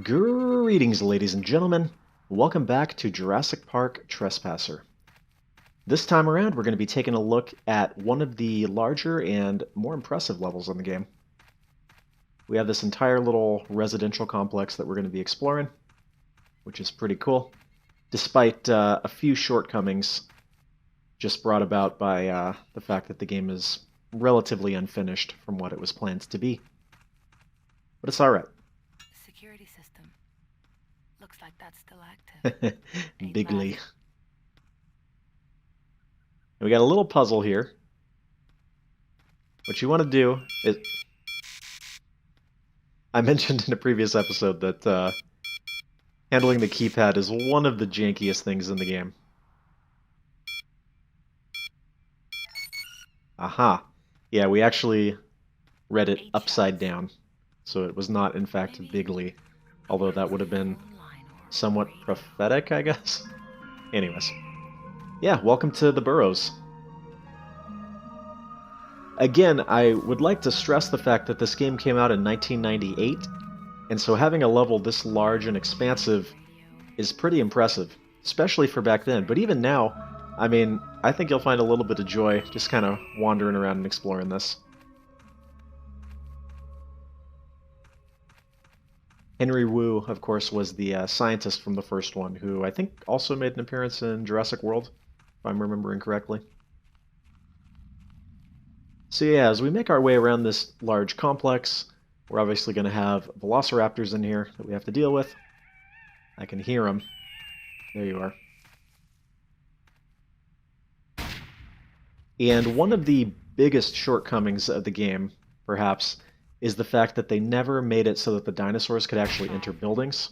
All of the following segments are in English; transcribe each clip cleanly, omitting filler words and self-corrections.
Greetings, ladies and gentlemen. Welcome back to Jurassic Park Trespasser. This time around, we're going to be taking a look at one of the larger and more impressive levels in the game. We have this entire little residential complex that we're going to be exploring, which is pretty cool, despite a few shortcomings just brought about by the fact that the game is relatively unfinished from what it was planned to be. But it's alright. Security system. Looks like that's still active. Bigly. We got a little puzzle here. What you want to do is... I mentioned in a previous episode that handling the keypad is one of the jankiest things in the game. Aha. Yeah, we actually read it upside down. So it was not, in fact, bigly. Although that would have been somewhat prophetic, I guess. Anyways. Yeah, welcome to the Burrows. Again, I would like to stress the fact that this game came out in 1998, and so having a level this large and expansive is pretty impressive, especially for back then. But even now, I mean, I think you'll find a little bit of joy just kind of wandering around and exploring this. Henry Wu, of course, was the scientist from the first one, who I think also made an appearance in Jurassic World, if I'm remembering correctly. So yeah, as we make our way around this large complex, we're obviously going to have velociraptors in here that we have to deal with. I can hear them. There you are. And one of the biggest shortcomings of the game, perhaps, is the fact that they never made it so that the dinosaurs could actually enter buildings.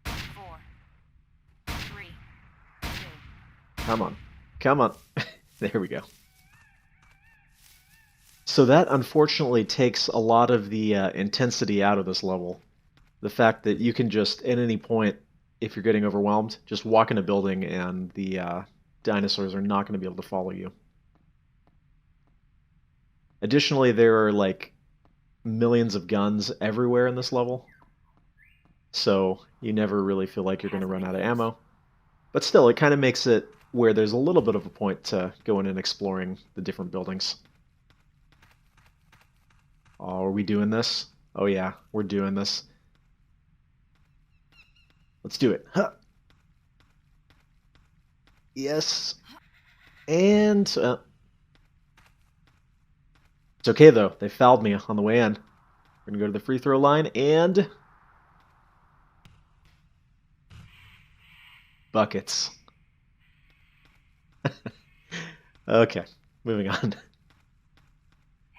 4, 3, 2. Come on. Come on. There we go. So that unfortunately takes a lot of the intensity out of this level. The fact that you can just, at any point, if you're getting overwhelmed, just walk in a building and the dinosaurs are not going to be able to follow you. Additionally, there are like millions of guns everywhere in this level, so you never really feel like you're going to run out of ammo. But still, it kind of makes it where there's a little bit of a point to going and exploring the different buildings. Oh, are we doing this? Oh yeah, we're doing this. Let's do it. Huh. Yes. And... it's okay, though. They fouled me on the way in. We're going to go to the free throw line, and... buckets. Okay, moving on.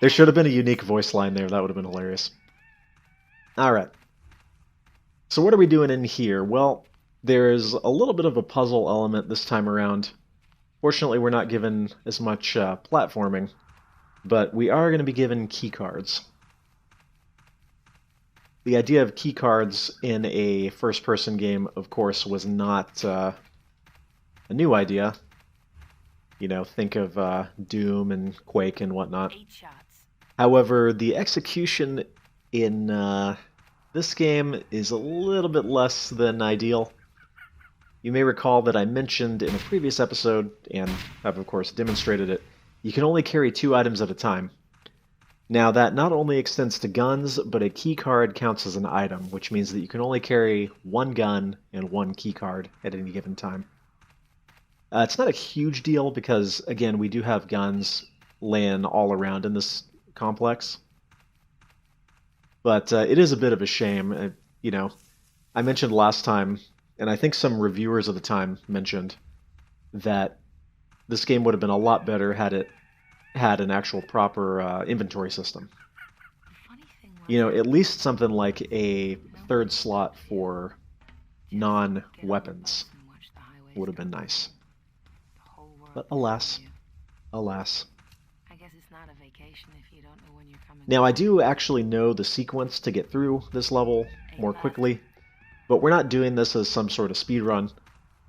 There should have been a unique voice line there. That would have been hilarious. Alright. So what are we doing in here? Well, there's a little bit of a puzzle element this time around. Fortunately, we're not given as much platforming, but we are going to be given key cards. The idea of key cards in a first-person game, of course, was not a new idea. You know, think of Doom and Quake and whatnot. 8 shots. However, the execution in this game is a little bit less than ideal. You may recall that I mentioned in a previous episode, and have of course demonstrated it, you can only carry 2 items at a time. Now that not only extends to guns, but a key card counts as an item, which means that you can only carry 1 gun and 1 key card at any given time. It's not a huge deal because, again, we do have guns laying all around in this complex. But it is a bit of a shame. You know, I mentioned last time, and I think some reviewers at the time mentioned, that this game would have been a lot better had it had an actual proper inventory system. You know, at least something like a 3rd slot for non-weapons would have been nice. But alas, alas. I guess it's not a vacation if you don't know when you're coming. Now, I do actually know the sequence to get through this level more quickly, but we're not doing this as some sort of speed run.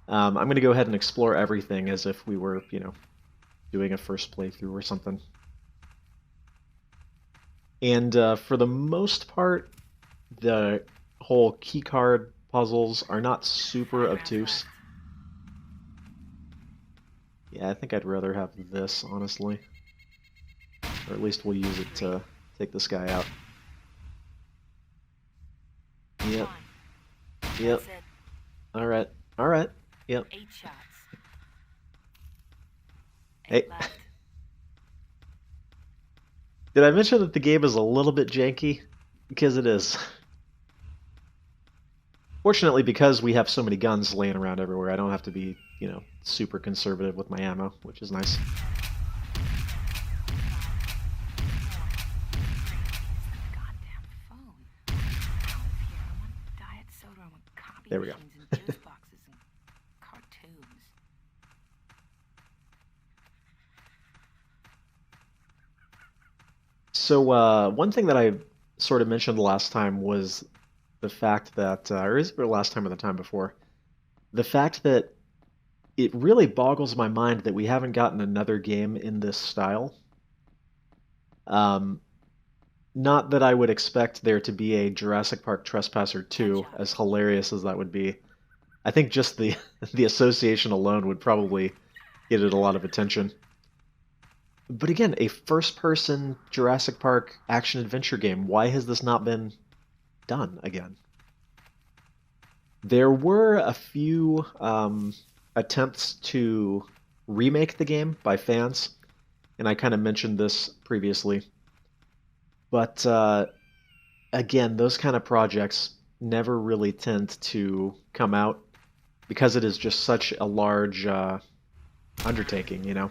I'm going to go ahead and explore everything as if we were, you know, doing a first playthrough or something. And for the most part, the whole keycard puzzles are not super 5 rounds obtuse. left. Yeah, I think I'd rather have this, honestly. Or at least we'll use it to take this guy out. Come Yep, on. yep. That's it. Alright, alright. Yep. 8 shots. 8 Hey, left. did I mention that the game is a little bit janky? Because it is. Fortunately, because we have so many guns laying around everywhere, I don't have to be, super conservative with my ammo, which is nice. Goddamn phone. Out of here. I want diet soda. I want copy There we go. machines and juice boxes and cartoons. So, one thing that I sort of mentioned last time was the fact that, or is it the last time or the time before, the fact that it really boggles my mind that we haven't gotten another game in this style. Um, Not that I would expect there to be a Jurassic Park Trespasser 2, Headshot. as hilarious as that would be. I think just the the association alone would probably get it a lot of attention. But again, a first-person Jurassic Park action-adventure game. Why has this not been done again? There were a few attempts to remake the game by fans, and I kind of mentioned this previously. But again, those kind of projects never really tend to come out because it is just such a large undertaking, you know?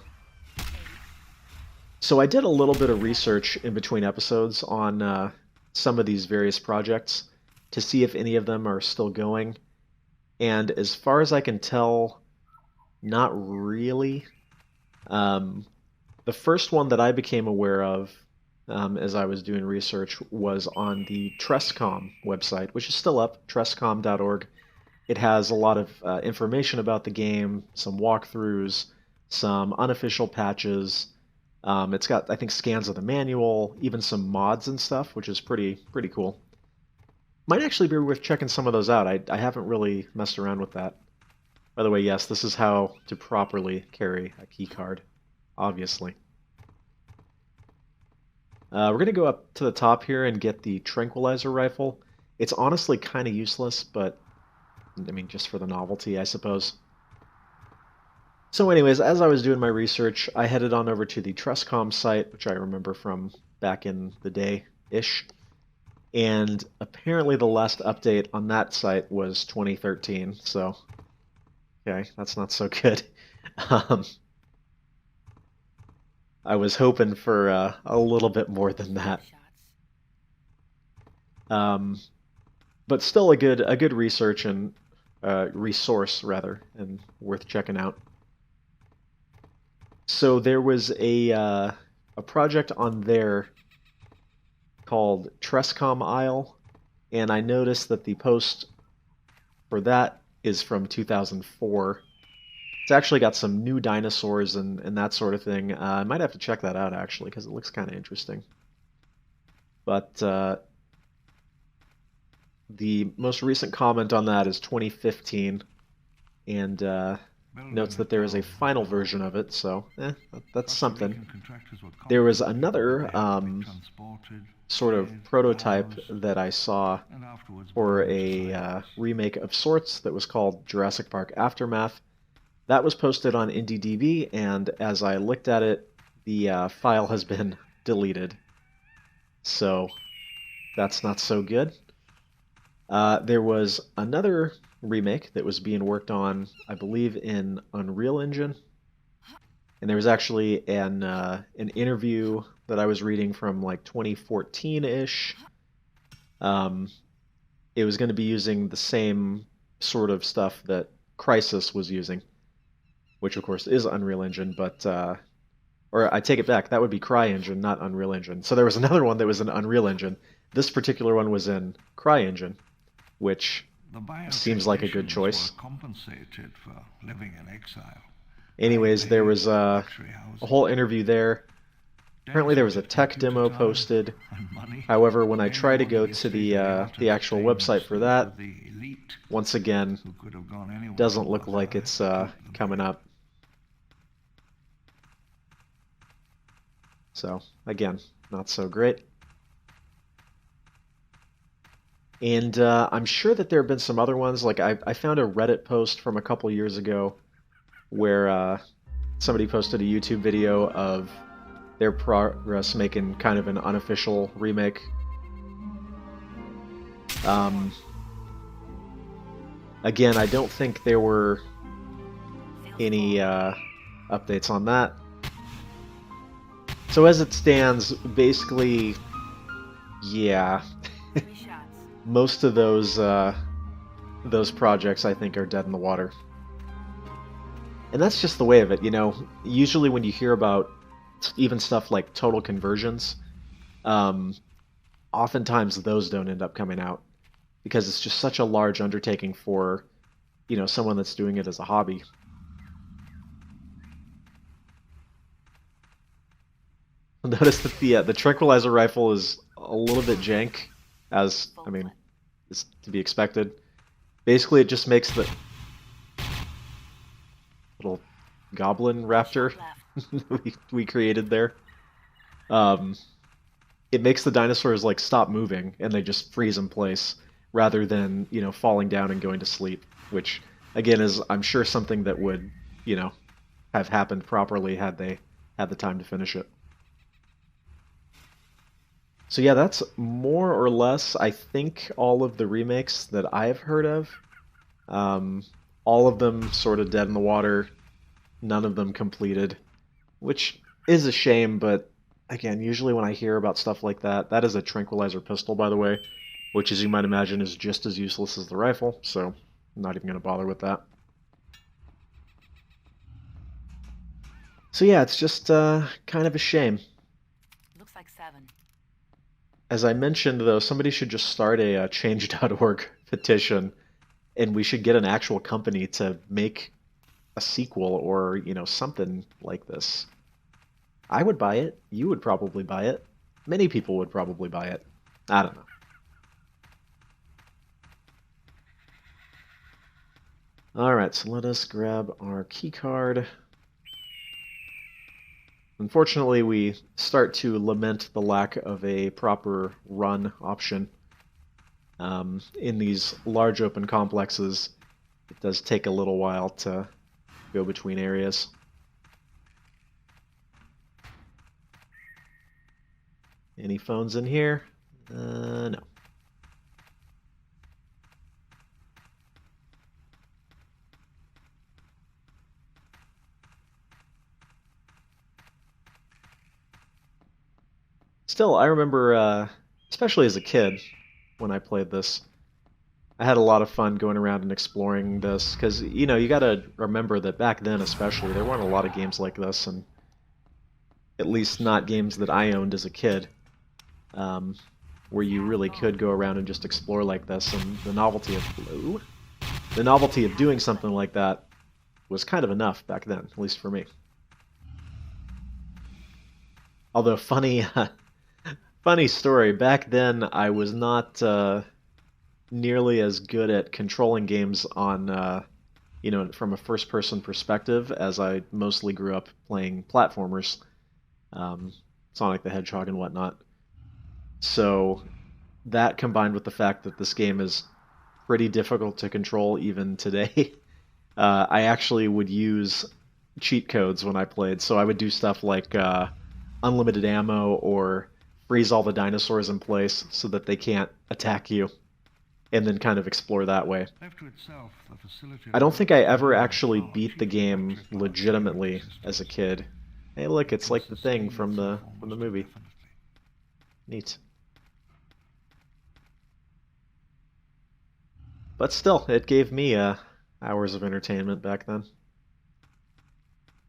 So I did a little bit of research in between episodes on some of these various projects to see if any of them are still going. And as far as I can tell, not really. The first one that I became aware of as I was doing research was on the Trescom website, which is still up, trescom.org. It has a lot of information about the game, some walkthroughs, some unofficial patches. It's got, I think, scans of the manual, even some mods and stuff, which is pretty cool. Might actually be worth checking some of those out. I haven't really messed around with that. By the way, yes, this is how to properly carry a key card, obviously. We're going to go up to the top here and get the tranquilizer rifle. It's honestly kind of useless, but I mean, just for the novelty, I suppose. So anyways, as I was doing my research, I headed on over to the Trescom site, which I remember from back in the day-ish. And apparently the last update on that site was 2013, so okay, that's not so good. Um, I was hoping for a little bit more than that. Um, but still a good research and resource rather, and worth checking out. So there was a project on there called Trescom Isle, and I noticed that the post for that is from 2004. It's actually got some new dinosaurs and that sort of thing. I might have to check that out actually because it looks kind of interesting. But the most recent comment on that is 2015, and notes that there is a final version of it, so that's something. There was another sort of prototype that I saw for a remake of sorts that was called Jurassic Park Aftermath. That was posted on IndieDB, and as I looked at it, the file has been deleted. So that's not so good. There was another remake that was being worked on, I believe, in Unreal Engine. And there was actually an interview that I was reading from like 2014-ish. It was going to be using the same sort of stuff that Crysis was using, which of course is Unreal Engine, but or I take it back, that would be CryEngine, not Unreal Engine. So there was another one that was in Unreal Engine. This particular one was in CryEngine, which seems like a good choice. Compensated for living in exile. Anyways, there was a whole interview there, Apparently there was a tech demo posted. However, when I try to go to the actual website for that, once again, doesn't look like it's coming up. So, again, not so great. And I'm sure that there have been some other ones. Like, I found a Reddit post from a couple years ago where somebody posted a YouTube video of their progress making kind of an unofficial remake. Again, I don't think there were any updates on that. So as it stands, basically, yeah, most of those projects I think are dead in the water. And that's just the way of it, you know. Usually when you hear about even stuff like total conversions, oftentimes those don't end up coming out because it's just such a large undertaking for, you know, someone that's doing it as a hobby. Notice that the tranquilizer rifle is a little bit jank, as I mean, is to be expected. Basically, it just makes the little goblin raptor we created there. It makes the dinosaurs like stop moving and they just freeze in place rather than, you know, falling down and going to sleep, which again is I'm sure something that would, you know, have happened properly had they had the time to finish it. So yeah, that's more or less, I think, all of the remakes that I've heard of. All of them sort of dead in the water, none of them completed, which is a shame, but again, usually when I hear about stuff like that, that is a tranquilizer pistol, by the way, which, as you might imagine, is just as useless as the rifle, so I'm not even going to bother with that. So yeah, it's just kind of a shame. Looks like 7. As I mentioned, though, somebody should just start a change.org petition, and we should get an actual company to make a sequel or, you know, something like this. I would buy it. You would probably buy it. Many people would probably buy it. I don't know. Alright, so let us grab our key card. Unfortunately, we start to lament the lack of a proper run option. In these large open complexes, it does take a little while to go between areas. Any phones in here? No. Still, I remember, especially as a kid, when I played this, I had a lot of fun going around and exploring this, because, you know, you gotta remember that back then especially, there weren't a lot of games like this, and at least not games that I owned as a kid, where you really could go around and just explore like this, and the novelty of doing something like that was kind of enough back then, at least for me. Although funny story, back then I was not nearly as good at controlling games on, you know, from a first-person perspective, as I mostly grew up playing platformers, Sonic the Hedgehog and whatnot. So that combined with the fact that this game is pretty difficult to control even today, I actually would use cheat codes when I played. So I would do stuff like unlimited ammo or freeze all the dinosaurs in place so that they can't attack you, and then kind of explore that way. I don't think I ever actually beat the game legitimately as a kid. Hey, look, it's like the thing from the movie. Neat. But still, it gave me hours of entertainment back then.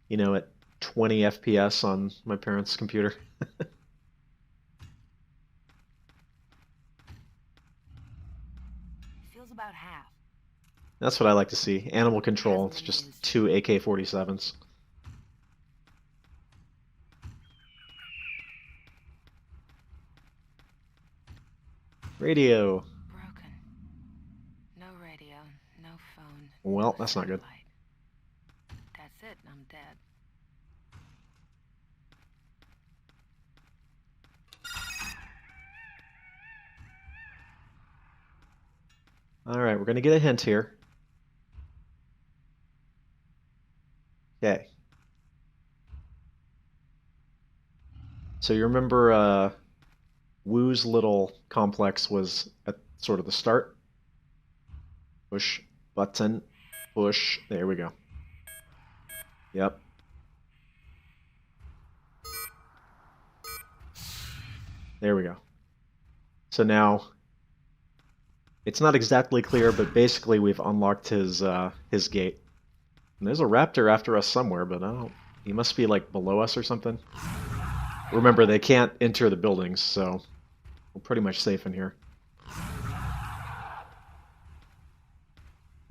You know, at 20 FPS on my parents' computer. Feels about half. That's what I like to see. Animal control. It's just 2 AK-47s. Radio. Broken. No radio, no phone. Well, no that's not good. satellite. That's it, I'm dead. Alright, we're going to get a hint here. Okay. So you remember Woo's little complex was at sort of the start? Push button, push. There we go. Yep. There we go. So now, it's not exactly clear, but basically we've unlocked his gate. And there's a raptor after us somewhere, but I don't. He must be like below us or something. Remember, they can't enter the buildings, so we're pretty much safe in here.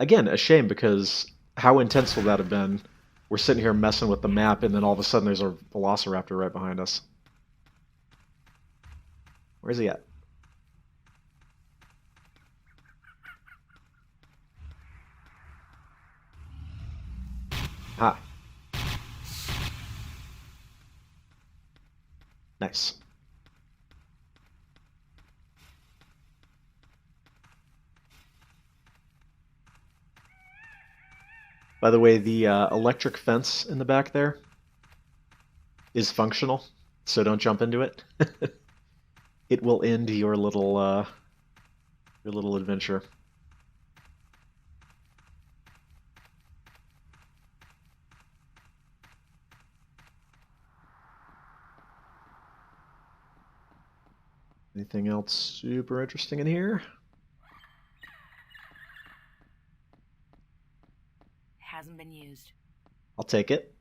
Again, a shame because how intense would that have been? We're sitting here messing with the map, and then all of a sudden there's a velociraptor right behind us. Where's he at? Ah. Nice. By the way, the electric fence in the back there is functional, so don't jump into it. It will end your little adventure. Anything else super interesting in here? Hasn't been used. I'll take it.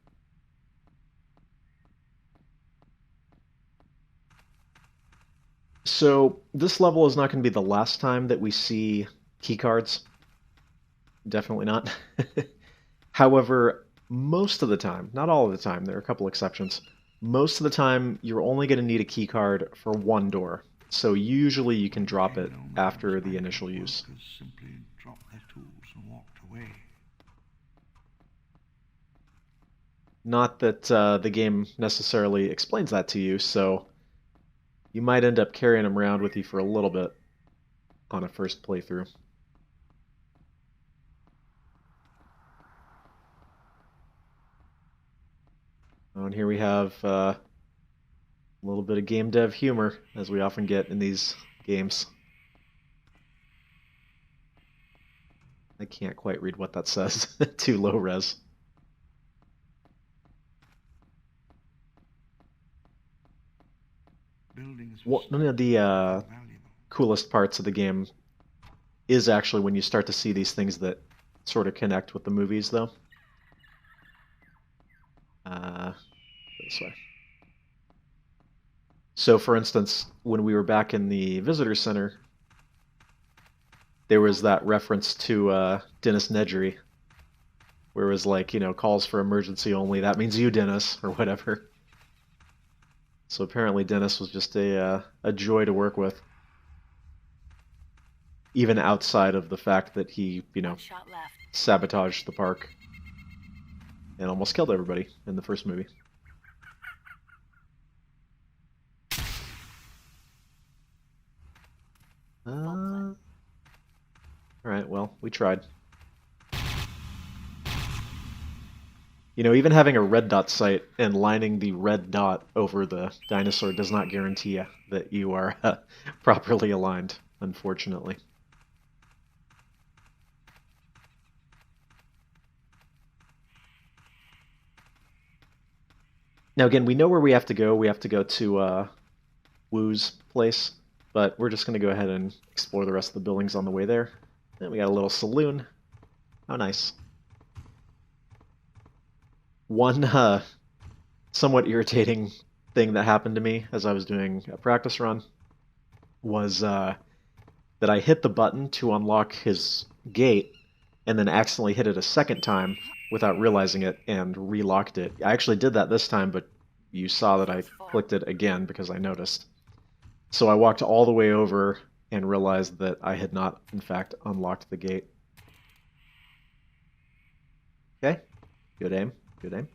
So this level is not going to be the last time that we see keycards. Definitely not. However, most of the time, not all of the time, there are a couple exceptions. Most of the time, you're only going to need a keycard for one door. So usually you can drop it after the initial use. Simply dropped their tools and walked away. Not that the game necessarily explains that to you, so you might end up carrying them around with you for a little bit on a first playthrough. Oh, and here we have a little bit of game dev humor, as we often get in these games. I can't quite read what that says. Too low res. One of the coolest parts of the game is actually when you start to see these things that sort of connect with the movies, though. This way. So, for instance, when we were back in the visitor center, there was that reference to Dennis Nedry, where it was like, you know, calls for emergency only. That means you, Dennis, or whatever. So apparently Dennis was just a joy to work with, even outside of the fact that he, you know, sabotaged the park and almost killed everybody in the first movie. Alright, well, we tried. You know, even having a red dot sight and lining the red dot over the dinosaur does not guarantee that you are properly aligned, unfortunately. Now again, we know where we have to go. We have to go to Woo's place, but we're just going to go ahead and explore the rest of the buildings on the way there. Then we got a little saloon. How nice. One somewhat irritating thing that happened to me as I was doing a practice run was that I hit the button to unlock his gate and then accidentally hit it a second time without realizing it and relocked it. I actually did that this time, but you saw that I clicked it again because I noticed. So I walked all the way over and realized that I had not, in fact, unlocked the gate. Okay, good aim, good aim.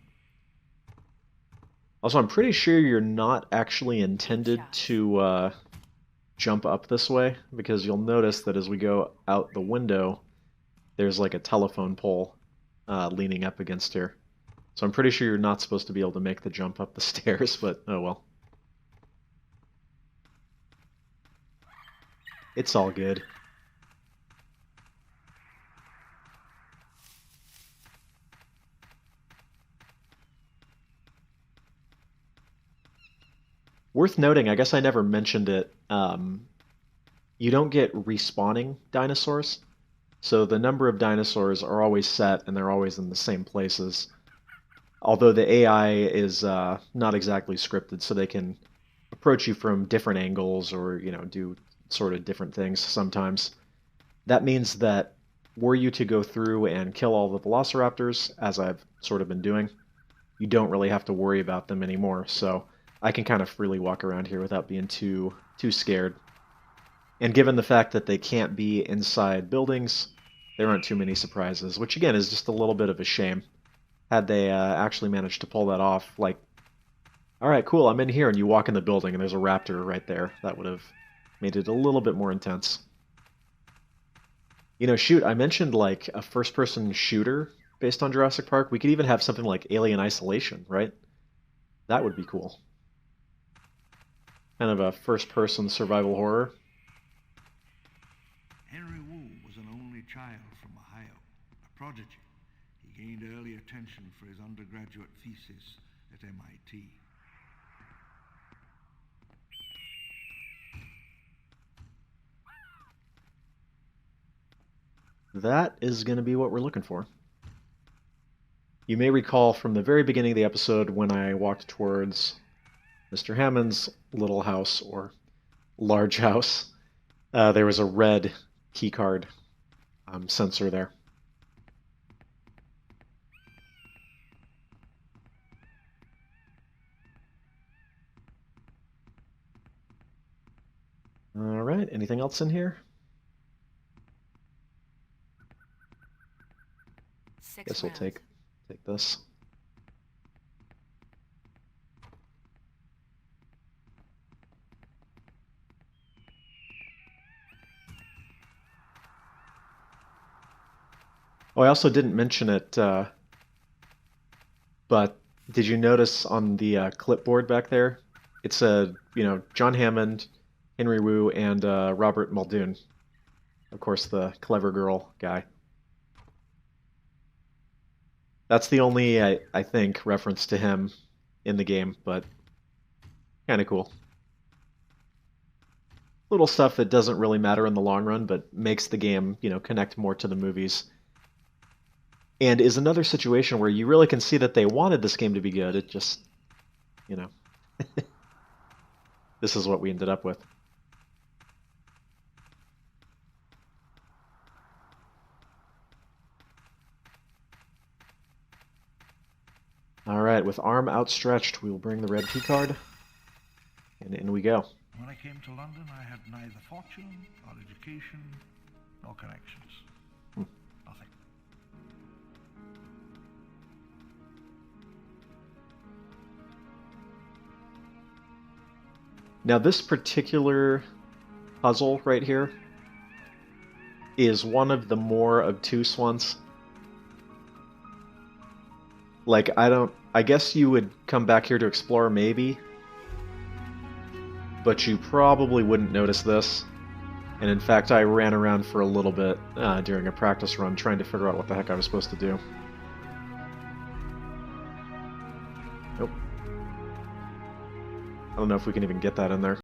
Also, I'm pretty sure you're not actually intended to jump up this way, because you'll notice that as we go out the window, there's like a telephone pole leaning up against here. So I'm pretty sure you're not supposed to be able to make the jump up the stairs, but oh well. It's all good. Worth noting, I guess I never mentioned it, you don't get respawning dinosaurs. So the number of dinosaurs are always set and they're always in the same places. Although the AI is not exactly scripted, so they can approach you from different angles or, do sort of different things sometimes. That means that were you to go through and kill all the velociraptors, as I've sort of been doing, you don't really have to worry about them anymore. So I can kind of freely walk around here without being too scared. And given the fact that they can't be inside buildings, there aren't too many surprises, which again is just a little bit of a shame. Had they actually managed to pull that off, like, all right, cool, I'm in here, and you walk in the building and there's a raptor right there, that would have made it a little bit more intense. Shoot, I mentioned like a first-person shooter based on Jurassic Park. We could even have something like Alien Isolation, right? That would be cool. Kind of a first-person survival horror. Henry Wu was an only child from Ohio, a prodigy. He gained early attention for his undergraduate thesis at MIT. That is going to be what we're looking for. You may recall from the very beginning of the episode when I walked towards Mr. Hammond's little house, or large house, there was a red keycard sensor there. All right, anything else in here? Guess we'll take this. Oh, I also didn't mention it, but did you notice on the clipboard back there? It said, John Hammond, Henry Wu, and Robert Muldoon. Of course, the clever girl guy. That's the only, I think, reference to him in the game, but kind of cool. Little stuff that doesn't really matter in the long run, but makes the game, connect more to the movies. And is another situation where you really can see that they wanted this game to be good. It just, this is what we ended up with. All right, with arm outstretched, we will bring the red key card, and in we go. When I came to London, I had neither fortune, nor education, nor connections. Nothing. Now, this particular puzzle right here is one of the more obtuse ones. Like, I guess you would come back here to explore, maybe, but you probably wouldn't notice this. And in fact, I ran around for a little bit during a practice run trying to figure out what the heck I was supposed to do. Nope. I don't know if we can even get that in there.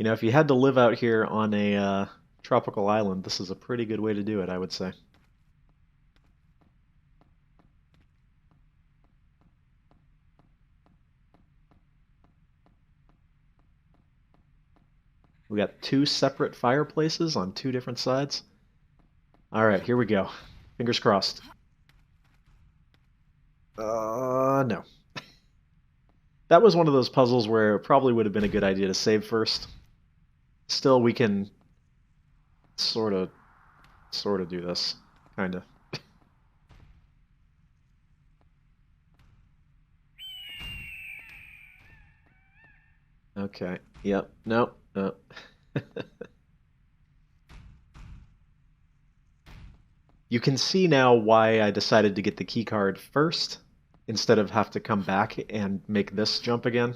You know, if you had to live out here on a tropical island, this is a pretty good way to do it, I would say. We got 2 separate fireplaces on 2 different sides. All right, here we go. Fingers crossed. No. That was one of those puzzles where it probably would have been a good idea to save first. Still, we can sort of do this, kind of. Okay. Yep. Nope. No. You can see now why I decided to get the key card first instead of have to come back and make this jump again.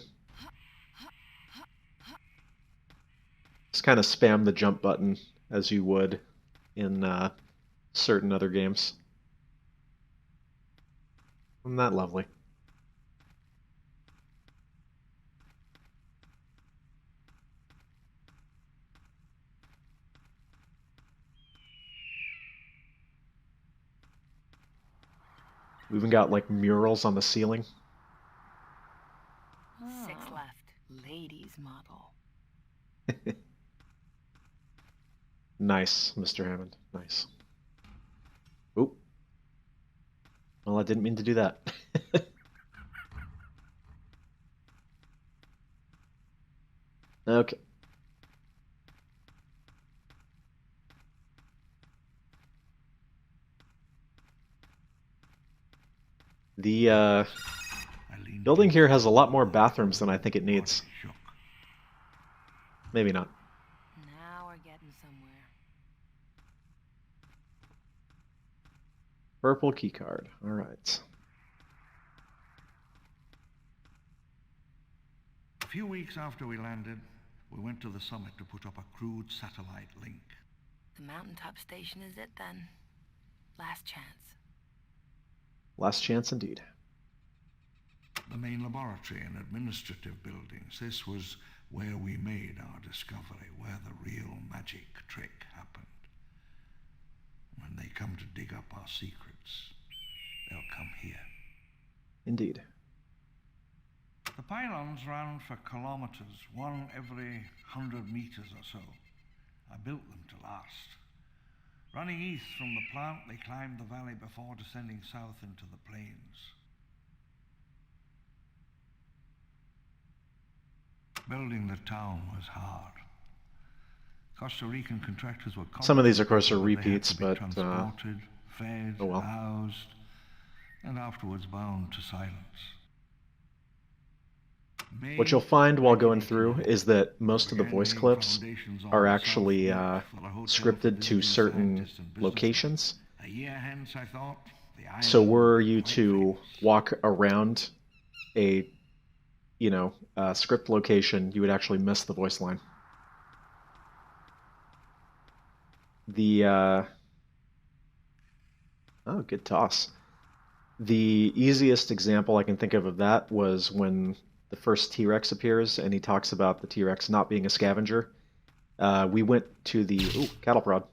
Just kind of spam the jump button as you would in certain other games. Isn't that lovely? We even got like murals on the ceiling. 6 left. Ladies model. Nice, Mr. Hammond. Nice. Oop. Well, I didn't mean to do that. Okay. The building here has a lot more bathrooms than I think it needs. Maybe not. Now we're getting somewhere. Purple keycard. All right. A few weeks after we landed, we went to the summit to put up a crude satellite link. The mountaintop station is it then? Last chance. Last chance indeed. The main laboratory and administrative buildings. This was where we made our discovery, where the real magic trick happened. When they come to dig up our secrets, they'll come here. Indeed. The pylons ran for kilometers, one every 100 meters or so. I built them to last. Running east from the plant, they climbed the valley before descending south into the plains. Building the town was hard. Costa Rican contractors were Some of these, of course, are complicated. They had repeats, to be but transported, fed, oh well. housed, and afterwards bound to silence. What you'll find while going through is that most of the voice clips are actually scripted to certain locations. A year hence, I thought, the So island were would you be to famous. walk around a, script location, you would actually miss the voice line. Oh, good toss. The easiest example I can think of that was when the first T-Rex appears and he talks about the T-Rex not being a scavenger. We went to the... Ooh, cattle prod.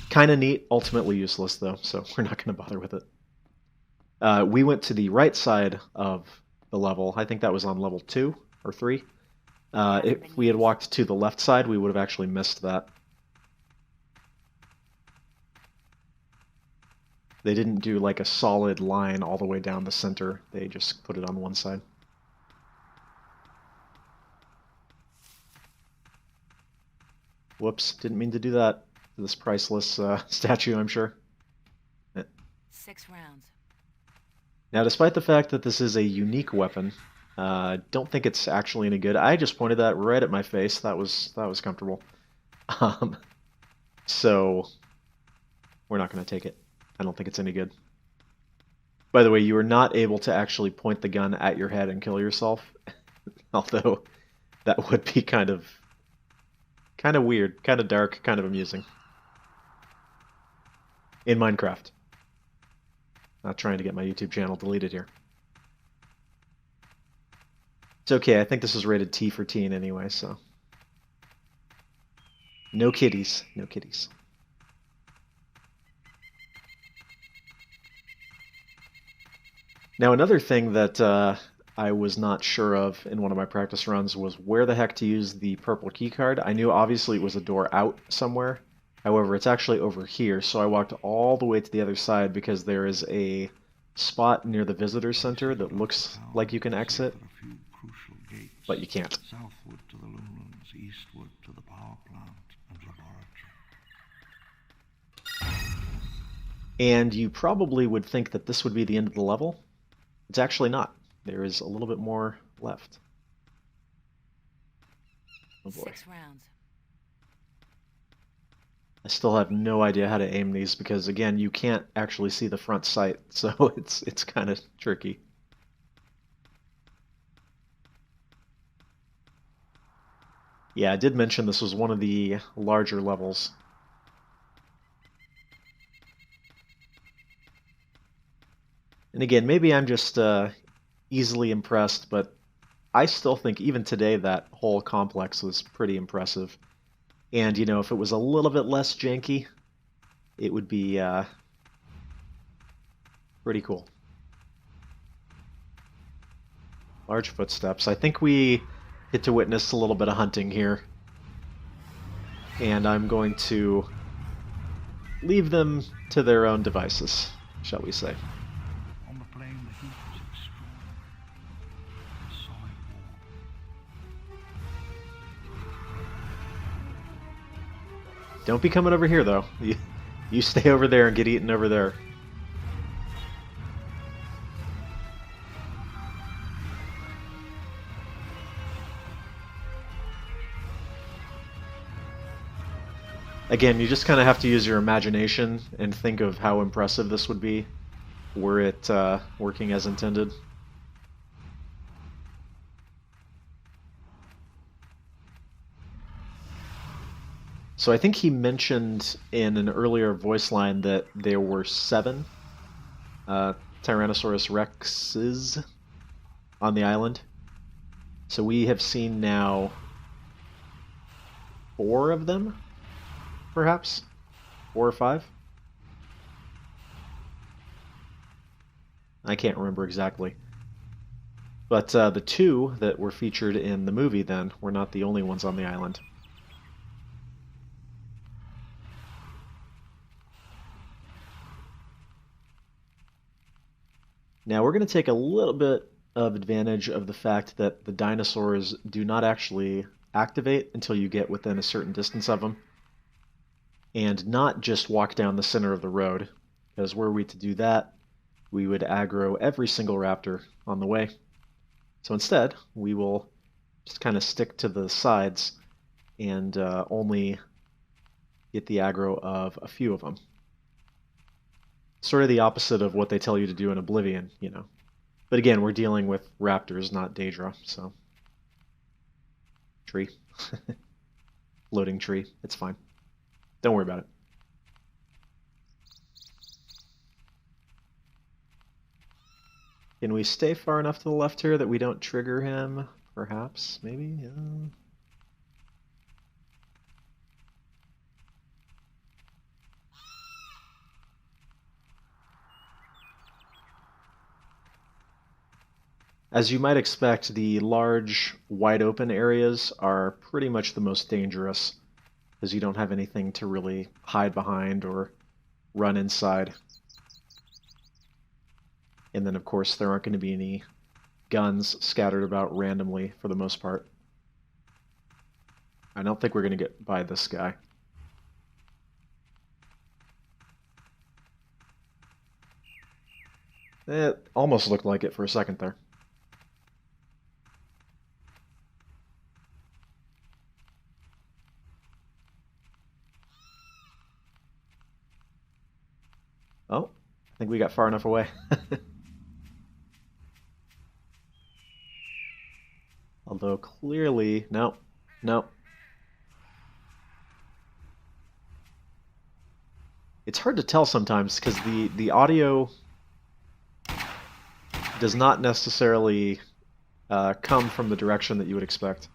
Kind of neat, ultimately useless though, so we're not going to bother with it. We went to the right side of the level. I think that was on level 2 or 3. If we had walked to the left side, we would have actually missed that. They didn't do like a solid line all the way down the center. They just put it on one side. Whoops, didn't mean to do that to this priceless statue, I'm sure. 6 rounds. Now, despite the fact that this is a unique weapon, don't think it's actually any good. I just pointed that right at my face. That was comfortable. So we're not going to take it. I don't think it's any good. By the way, you are not able to actually point the gun at your head and kill yourself, although that would be kind of weird, kind of dark, kind of amusing. In Minecraft. Not trying to get my YouTube channel deleted here. It's okay, I think this is rated T for teen anyway, so. No kitties, no kitties. Now, another thing that I was not sure of in one of my practice runs was where the heck to use the purple keycard. I knew obviously it was a door out somewhere. However, it's actually over here, so I walked all the way to the other side because there is a spot near the visitor center that looks like you can exit, A few crucial gates. but you can't. Southward to the Lumlands, eastward to the power plant and laboratory. And you probably would think that this would be the end of the level. It's actually not. There is a little bit more left. Oh boy. 6 rounds. I still have no idea how to aim these because, again, you can't actually see the front sight, so it's kind of tricky. Yeah, I did mention this was one of the larger levels. And again, maybe I'm just easily impressed, but I still think even today that whole complex was pretty impressive. And, you know, if it was a little bit less janky, it would be pretty cool. Large footsteps. I think we get to witness a little bit of hunting here. And I'm going to leave them to their own devices, shall we say. On the plain, the heat was extreme. The solid warm. Don't be coming over here, though. You stay over there and get eaten over there. Again, you just kind of have to use your imagination and think of how impressive this would be were it working as intended. So I think he mentioned in an earlier voice line that there were 7 Tyrannosaurus Rexes on the island. So we have seen now 4 of them, perhaps? 4 or 5? I can't remember exactly. But the 2 that were featured in the movie then were not the only ones on the island. Now we're going to take a little bit of advantage of the fact that the dinosaurs do not actually activate until you get within a certain distance of them, and not just walk down the center of the road, because were we to do that, we would aggro every single raptor on the way. So instead, we will just kind of stick to the sides and only get the aggro of a few of them. Sort of the opposite of what they tell you to do in Oblivion, you know. But again, we're dealing with raptors, not Daedra, so... Tree. Loading tree. It's fine. Don't worry about it. Can we stay far enough to the left here that we don't trigger him? Perhaps? Maybe? As you might expect, the large, wide open areas are pretty much the most dangerous, because you don't have anything to really hide behind or run inside. And then, of course, there aren't going to be any guns scattered about randomly for the most part. I don't think we're going to get by this guy. It almost looked like it for a second there. Oh, I think we got far enough away. Although clearly, no. It's hard to tell sometimes because the audio does not necessarily come from the direction that you would expect.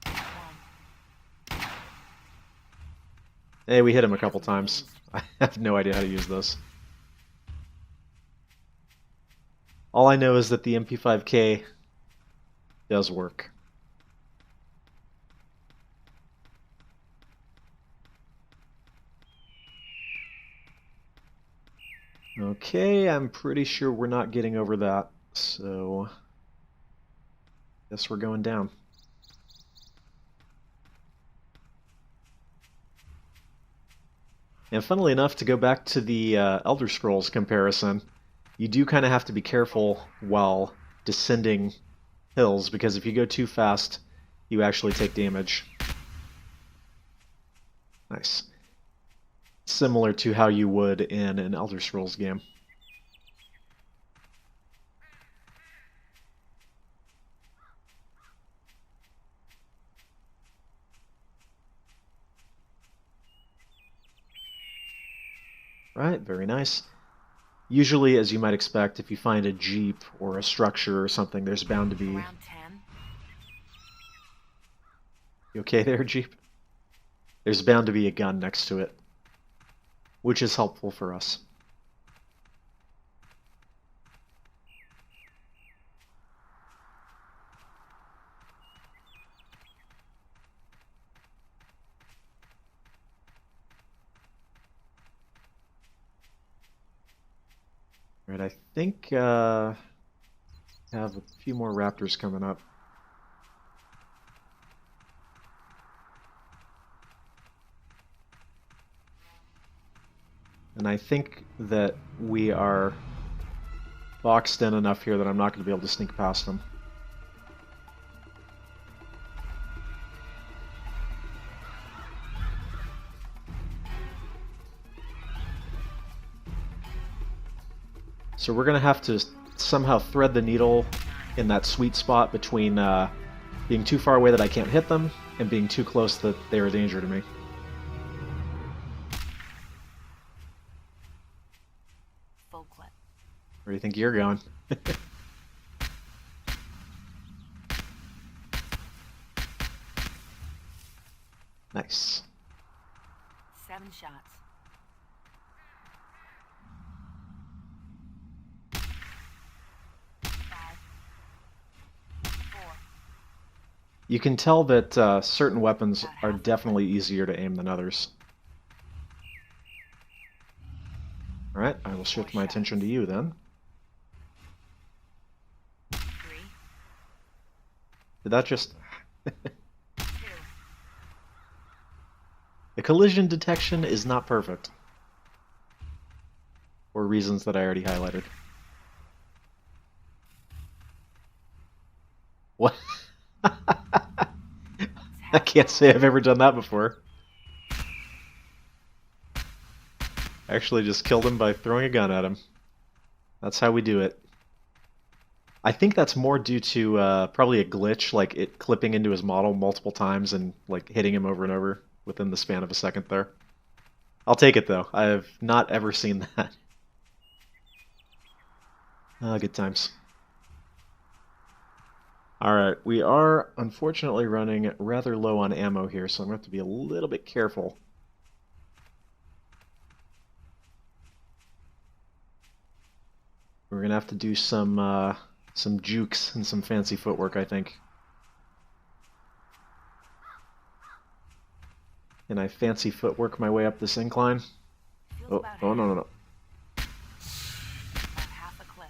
Hey, we hit him a couple times. I have no idea how to use this. All I know is that the MP5K does work. Okay, I'm pretty sure we're not getting over that, so guess we're going down. And funnily enough, to go back to the Elder Scrolls comparison, you do kind of have to be careful while descending hills, because if you go too fast, you actually take damage. Nice. Similar to how you would in an Elder Scrolls game. Right, very nice. Usually, as you might expect, if you find a jeep or a structure or something, there's bound to be... Around 10. You okay there, jeep? There's bound to be a gun next to it, which is helpful for us. Right, I think have a few more raptors coming up. And I think that we are boxed in enough here that I'm not going to be able to sneak past them. So we're going to have to somehow thread the needle in that sweet spot between being too far away that I can't hit them and being too close that they are a danger to me. Full clip. Where do you think you're going? Nice. 7 shots. 5. 4. You can tell that certain weapons are definitely easier to aim than others. Alright, I will shift my attention to you then. 3. Did that just... 2. The collision detection is not perfect. For reasons that I already highlighted. What? I can't say I've ever done that before. I actually just killed him by throwing a gun at him. That's how we do it. I think that's more due to probably a glitch, like it clipping into his model multiple times and like hitting him over and over within the span of a second there. I'll take it though. I have not ever seen that. Good times. Alright, we are unfortunately running rather low on ammo here, so I'm going to have to be a little bit careful. We're going to have to do some jukes and some fancy footwork, I think. Can I fancy footwork my way up this incline? Oh, oh no, no, no. About half a clip.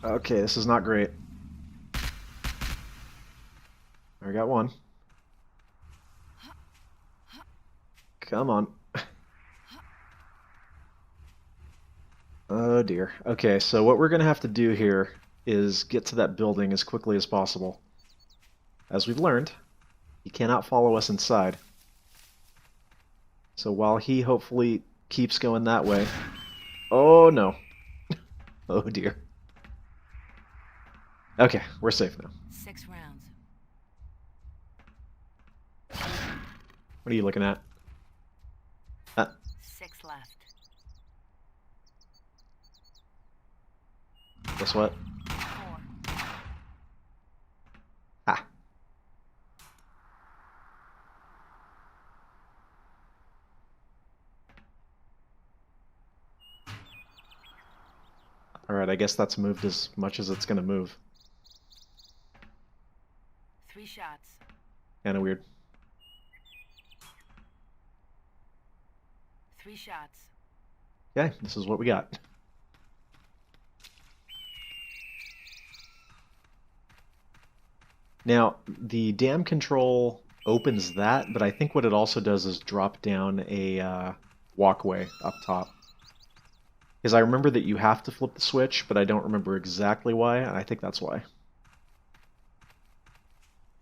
Okay, this is not great. I got one. Come on. Oh dear. Okay, so what we're going to have to do here is get to that building as quickly as possible. As we've learned, he cannot follow us inside. So while he hopefully keeps going that way... Oh no. Oh dear. Okay, we're safe now. 6 rounds. What are you looking at? 6 left. Guess what? 4. Ah. Alright, I guess that's moved as much as it's gonna move. 3 shots. Kinda weird. 3 shots. Okay, this is what we got. Now, the dam control opens that, but I think what it also does is drop down a walkway up top. Because I remember that you have to flip the switch, but I don't remember exactly why, and I think that's why.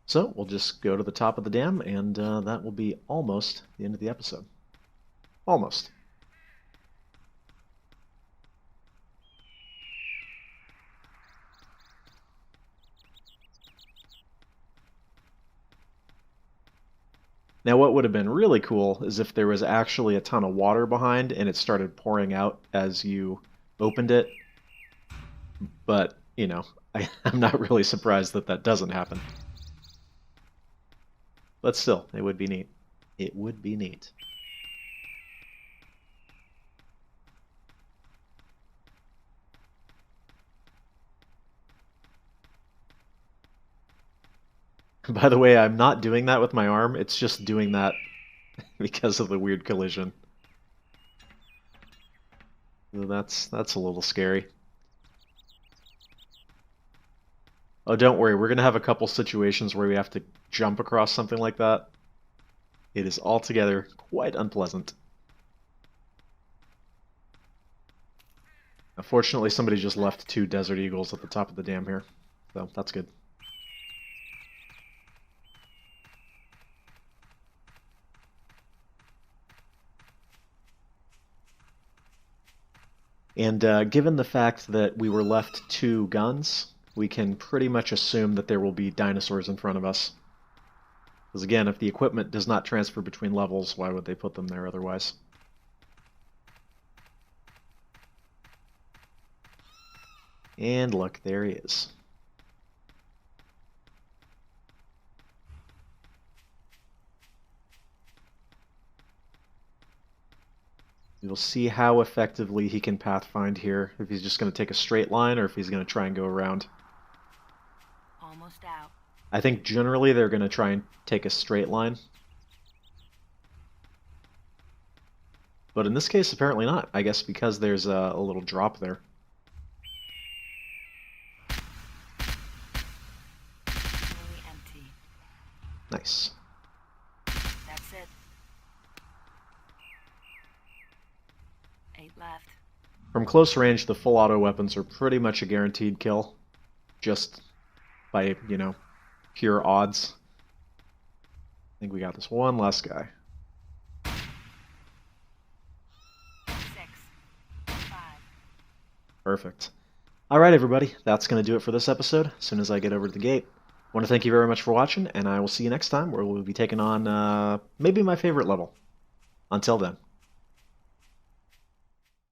So, we'll just go to the top of the dam, and that will be almost the end of the episode. Almost. Now, what would have been really cool is if there was actually a ton of water behind and it started pouring out as you opened it. But, you know, I'm not really surprised that that doesn't happen. But still, it would be neat. It would be neat. By the way, I'm not doing that with my arm. It's just doing that because of the weird collision. That's a little scary. Oh, don't worry. We're going to have a couple situations where we have to jump across something like that. It is altogether quite unpleasant. Unfortunately, somebody just left 2 Desert Eagles at the top of the dam here. So, that's good. And given the fact that we were left 2 guns, we can pretty much assume that there will be dinosaurs in front of us. Because again, if the equipment does not transfer between levels, why would they put them there otherwise? And look, there he is. You'll see how effectively he can pathfind here, if he's just going to take a straight line or if he's going to try and go around. Almost out. I think generally they're going to try and take a straight line. But in this case, apparently not. I guess because there's a little drop there. Nearly empty. Nice. That's it. 8 left. From close range, the full auto weapons are pretty much a guaranteed kill. Just by, you know, pure odds. I think we got this one last guy. 6. 5. Perfect. Alright everybody, that's going to do it for this episode. As soon as I get over to the gate. I want to thank you very much for watching, and I will see you next time where we'll be taking on maybe my favorite level. Until then.